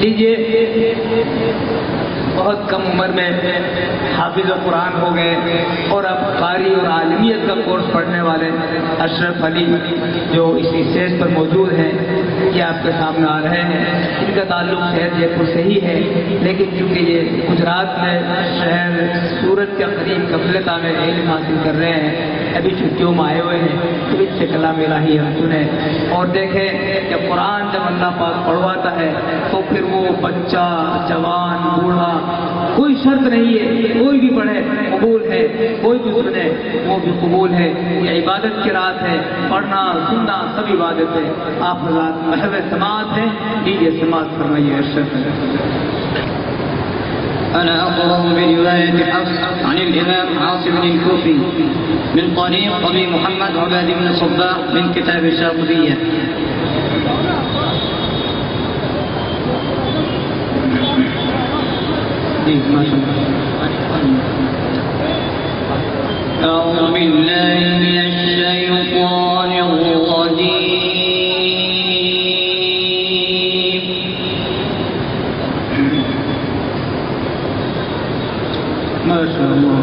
लीजिए, बहुत कम उम्र में हाफिज कुरान हो गए और अब कारी और आलमियत का कोर्स पढ़ने वाले अशरफ अली जो इसी स्टेज पर मौजूद हैं, ये आपके सामने आ रहे हैं। इनका ताल्लुक शहर जयपुर से ही है, लेकिन क्योंकि ये गुजरात में शहर सूरत के करीब कबलता में इल्म हासिल कर रहे हैं, अभी छुट्टियों में आए हुए हैं, तो इससे कलाम इलाही हम सुने और देखें कि कुरान जब अल्लाह पाक पढ़वाता है तो फिर वो बच्चा, जवान, बूढ़ा, कोई शर्त नहीं है, कोई भी पढ़े कबूल है, कोई भी सुने वो भी कबूल है। ये इबादत की रात है, पढ़ना सुनना सब इबादत है। आप महव समात है, लीजिए समात फरमाइए। أنا أقرأ برواية حفص عن الإمام عاصم الكوفي من طريق أبي محمد عباد بن صباح من كتاب الشاطبية. أعوذ بالله من الشيطان الرجيم. ما شاء الله.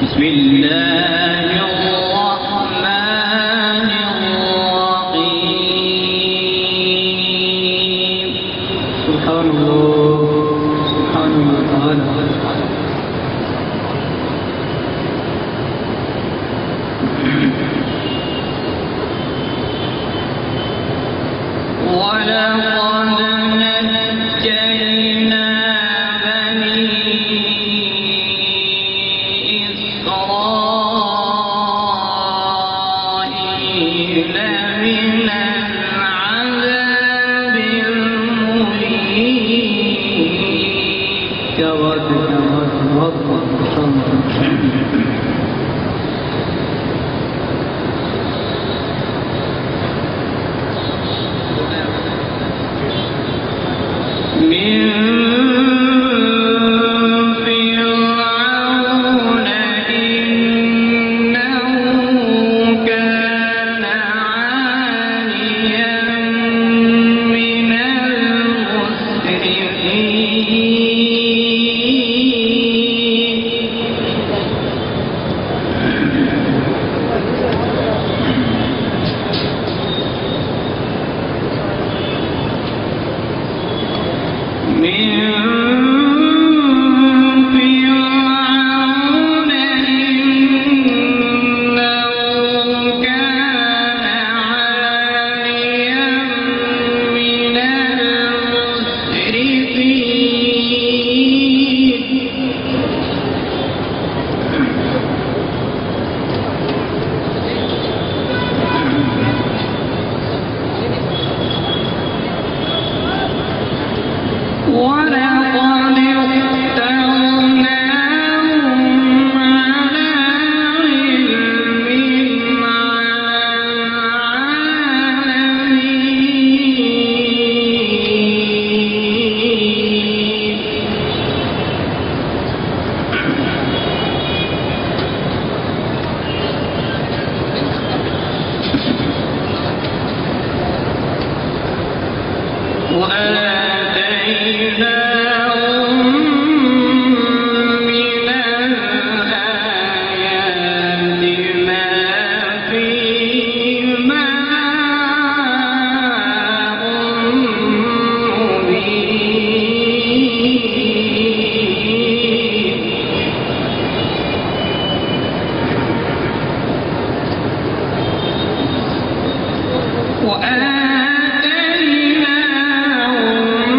بسم الله الرحمن الرحيم. سبحان الله سبحان الله تعالى. ولقد نجينا بني إسرائيل من العذاب المهين. क्या बात है, क्या बात है, बहुत बहुत وآتيناهم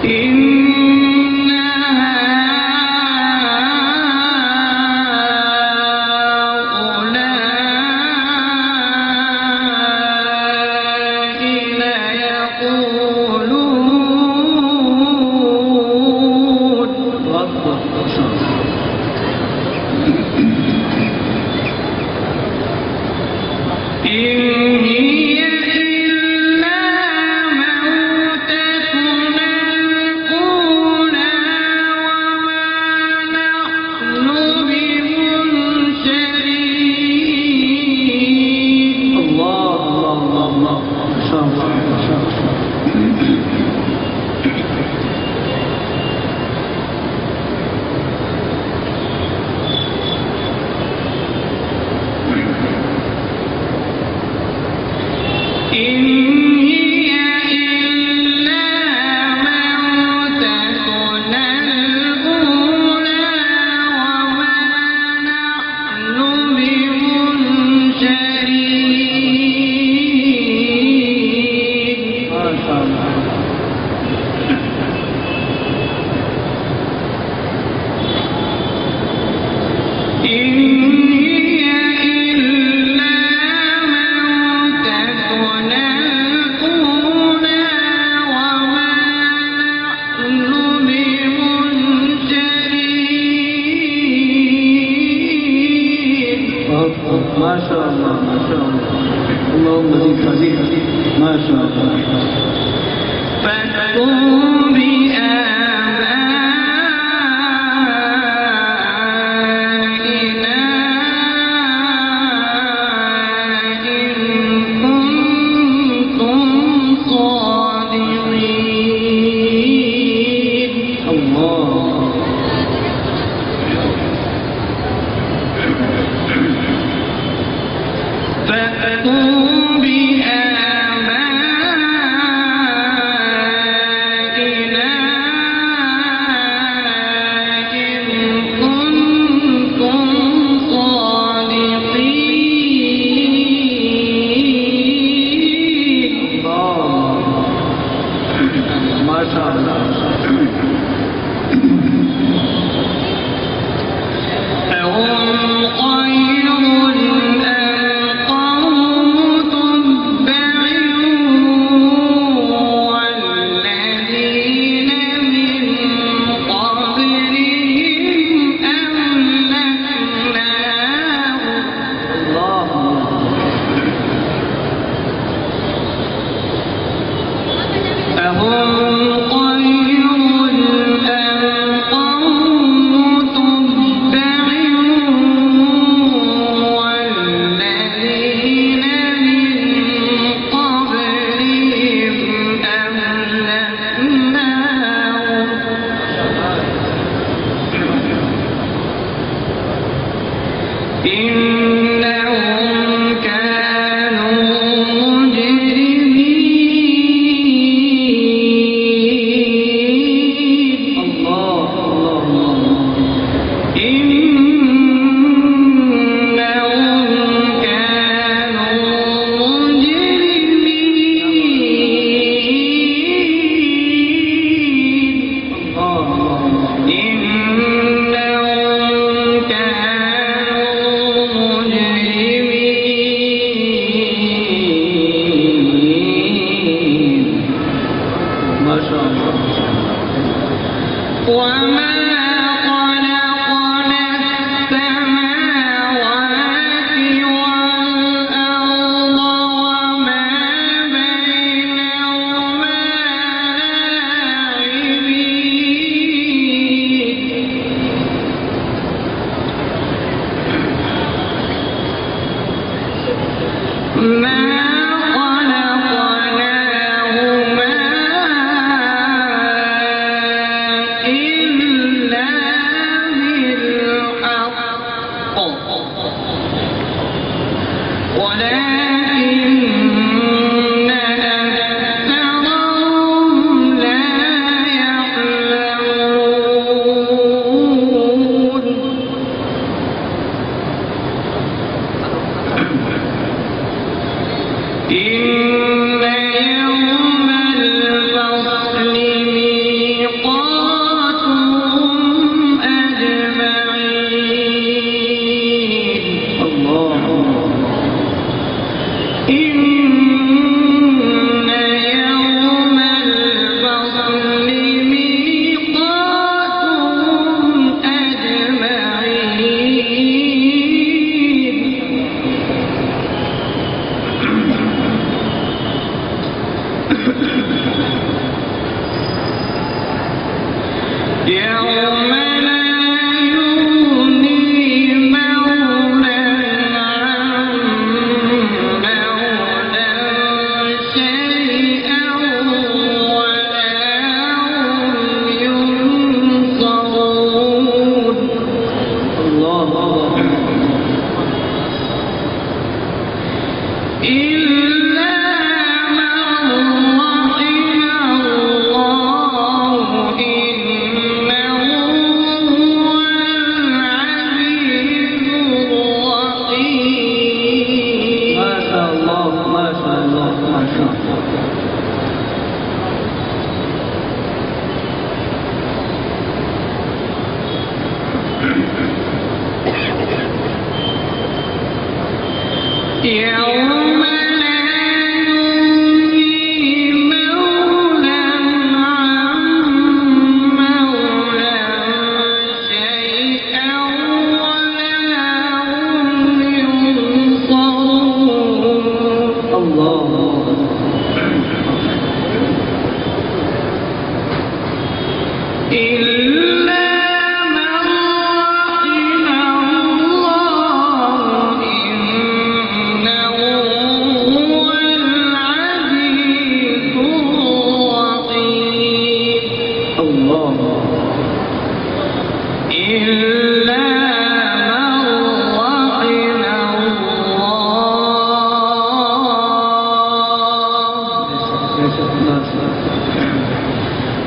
إلا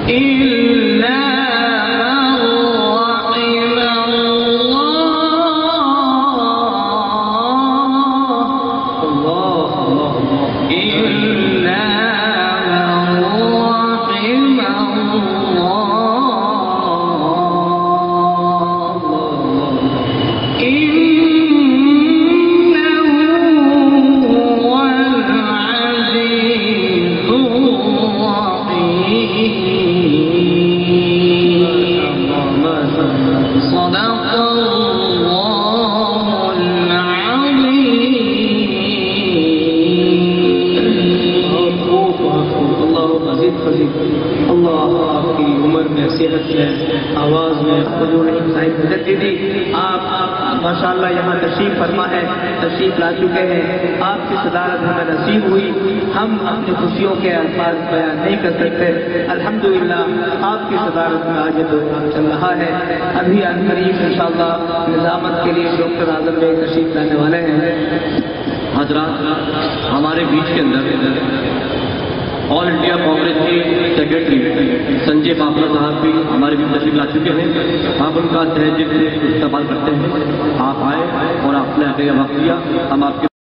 إلا اللہ آپ کی عمر میں صحت میں آواز میں حضور آپ ماشاءاللہ یہاں تشریف فرما ہے، تشریف لا چکے ہیں، آپ کی صدارت ہمیں نصیب ہوئی، ہم اپنی خوشیوں کے الفاظ بیان نہیں کر سکتے۔ الحمدللہ آپ کی صدارت میں آج پروگرام چل رہا ہے، ابھی عنقریب انشاءاللہ نظامت کے لیے ڈاکٹر اعظم بھائی تشریف لانے والے ہیں۔ حضرات ہمارے بیچ کے اندر آل انڈیا کانگریس کے سیکرٹری سنجے پاپلا صاحب بھی ہمارے بھی تشریف لا چکے ہیں، آپ ان کا تہذیب سے استقبال کرتے ہیں۔ آپ آئے اور آپ نے آگے وقت دیا، ہم آپ کے